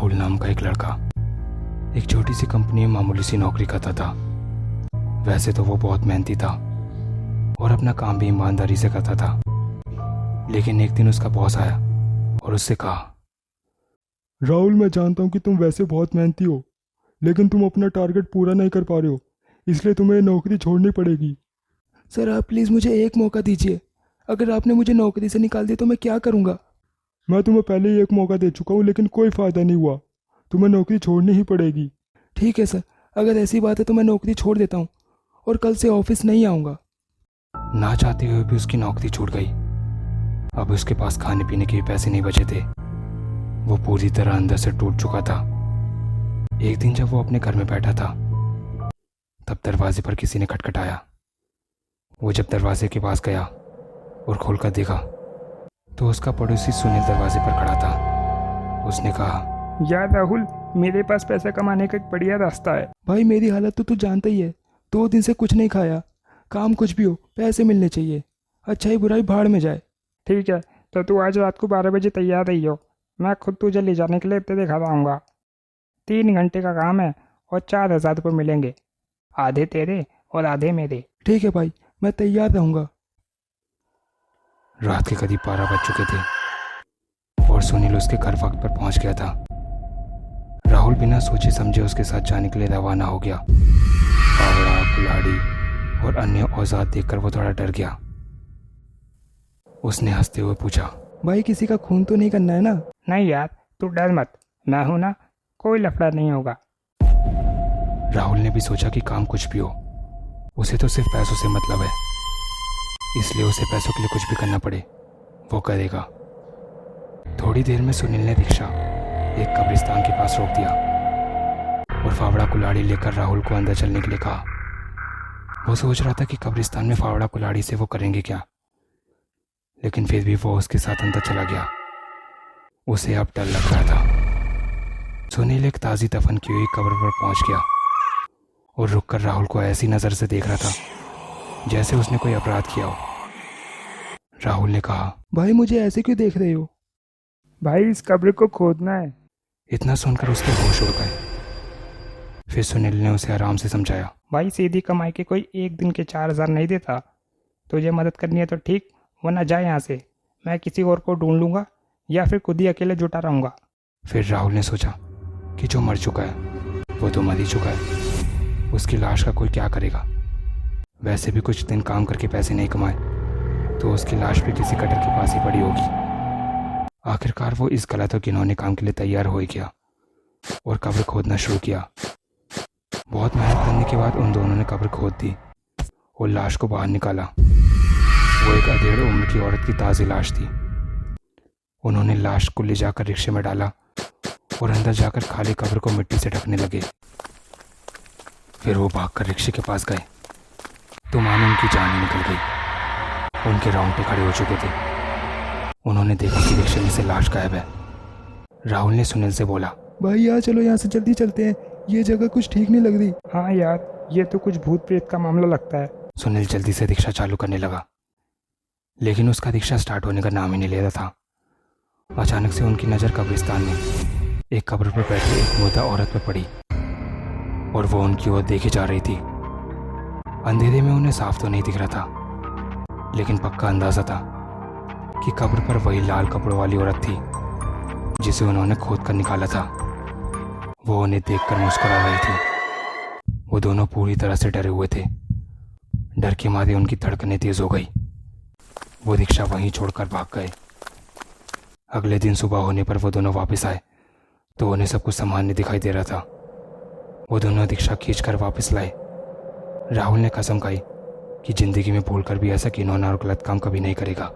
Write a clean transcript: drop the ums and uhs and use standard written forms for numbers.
राहुल नाम का एक लड़का एक छोटी सी कंपनी में मामूली सी नौकरी करता था। वैसे तो वो बहुत मेहनती था और अपना काम भी ईमानदारी से करता था, लेकिन एक दिन उसका बॉस आया और उससे कहा, राहुल, मैं जानता हूँ कि तुम वैसे बहुत मेहनती हो, लेकिन तुम अपना टारगेट पूरा नहीं कर पा रहे हो, इसलिए तुम्हें नौकरी छोड़नी पड़ेगी। सर, आप प्लीज़ मुझे एक मौका दीजिए। अगर आपने मुझे नौकरी से निकाल दिया तो मैं क्या करूँगा? मैं तुम्हें पहले ही एक मौका दे चुका हूँ, लेकिन कोई फ़ायदा नहीं हुआ। तुम्हें नौकरी छोड़नी ही पड़ेगी। ठीक है सर, अगर ऐसी बात है तो मैं नौकरी छोड़ देता हूँ और कल से ऑफिस नहीं आऊँगा। ना चाहते हुए भी उसकी नौकरी छूट गई। अब उसके पास खाने पीने के भी पैसे नहीं बचे थे। वो पूरी तरह अंदर से टूट चुका था। एक दिन जब वो अपने घर में बैठा था, तब दरवाजे पर किसी ने खटखटाया। वो जब दरवाजे के पास गया और खोलकर देखा तो उसका पड़ोसी सुनील दरवाजे पर खड़ा था। उसने कहा, यार राहुल, मेरे पास पैसा कमाने का एक बढ़िया रास्ता है। भाई, मेरी हालत तो तू जानता ही है। 2 दिन से कुछ नहीं खाया। काम कुछ भी हो, पैसे मिलने चाहिए। अच्छाई बुराई भाड़ में जाए। ठीक है, तो तू आज रात को 12 बजे तैयार रही हो। मैं खुद तुझे ले जाने के लिए तेरे घर आऊँगा। 3 घंटे का काम है और 4,000 रुपये मिलेंगे, आधे तेरे और आधे मेरे। ठीक है भाई, मैं तैयार रहूँगा। रात के करीब 12 बज चुके थे और सुनील उसके घर वक्त पर पहुंच गया था। राहुल बिना सोचे समझे उसके साथ जाने के लिए रवाना हो गया। फावड़ा, कुल्हाड़ी और अन्य औजार देखकर वो थोड़ा डर गया। उसने हंसते हुए पूछा, भाई, किसी का खून तो नहीं करना है ना? नहीं यार, तू डर मत, मैं हूं ना, कोई लफड़ा नहीं होगा। राहुल ने भी सोचा कि काम कुछ भी हो, उसे तो सिर्फ पैसों से मतलब है, इसलिए उसे पैसों के लिए कुछ भी करना पड़े वो करेगा। थोड़ी देर में सुनील ने रिक्शा एक कब्रिस्तान के पास रोक दिया और फावड़ा कुल्हाड़ी लेकर राहुल को अंदर चलने के लिए कहा। वो सोच रहा था कि कब्रिस्तान में फावड़ा कुल्हाड़ी से वो करेंगे क्या, लेकिन फिर भी वो उसके साथ अंदर चला गया। उसे अब डर लग रहा था। सुनील एक ताज़ी दफन की हुई कब्र पर पहुंच गया और रुककर राहुल को ऐसी नज़र से देख रहा था जैसे उसने कोई अपराध किया हो। राहुल ने कहा, भाई, मुझे ऐसे क्यों देख रहे हो? भाई, इस कब्र को खोदना है। इतना सुनकर उसके होश उड़ गए। फिर सुनील ने उसे आराम से समझाया, भाई, सीधी कमाई के कोई एक दिन के 4,000 नहीं देता। तुझे मदद करनी है तो ठीक, वरना जा यहाँ से। मैं किसी और को ढूंढ लूँगा या फिर खुद ही अकेले जुटा रहूँगा। फिर राहुल ने सोचा कि जो मर चुका है वो तो मर ही चुका है, उसकी लाश का कोई क्या करेगा। वैसे भी कुछ दिन काम करके पैसे नहीं कमाए तो उसकी लाश भी किसी कटर के पास ही पड़ी होगी। आखिरकार वो इस गलत और घिनौने काम के लिए तैयार हो ही गया और कब्र खोदना शुरू किया। बहुत मेहनत करने के बाद उन दोनों ने कब्र खोद दी और लाश को बाहर निकाला। वो एक अधेड़ उम्र की औरत की ताज़ी लाश थी। उन्होंने लाश को ले जाकर रिक्शे में डाला और अंदर जाकर खाली कब्र को मिट्टी से ढकने लगे। फिर वो भागकर रिक्शे के पास गए तो मानो उनकी जान ही निकल गई। उनके रोंगटे खड़े हो चुके थे। उन्होंने देखा कि रिक्शे में से लाश गायब है। राहुल ने सुनील से बोला, भाई यार, चलो यहाँ से जल्दी चलते हैं। ये जगह कुछ ठीक नहीं लग रही। हाँ यार, ये तो कुछ भूत प्रेत का मामला लगता है। सुनील जल्दी से रिक्शा चालू करने लगा, लेकिन उसका रिक्शा स्टार्ट होने का नाम ही नहीं ले रहा था। अचानक से उनकी नज़र कब्रिस्तान में एक कब्र पर बैठी एक मुर्दा औरत पर पड़ी और वो उनकी ओर देखे जा रही थी। अंधेरे में उन्हें साफ तो नहीं दिख रहा था, लेकिन पक्का अंदाजा था कि कब्र पर वही लाल कपड़ों वाली औरत थी जिसे उन्होंने खोद कर निकाला था। वो उन्हें देखकर मुस्कुरा रही थी। वो दोनों पूरी तरह से डरे हुए थे। डर के मारे उनकी धड़कनें तेज हो गई। वो रिक्शा वहीं छोड़कर भाग गए। अगले दिन सुबह होने पर वो दोनों वापस आए तो उन्हें सब कुछ सामान्य दिखाई दे रहा था। वो दोनों रिक्शा खींचकर वापस लाए। राहुल ने कसम खाई कि जिंदगी में भूलकर भी ऐसा घिनौना और गलत काम कभी नहीं करेगा।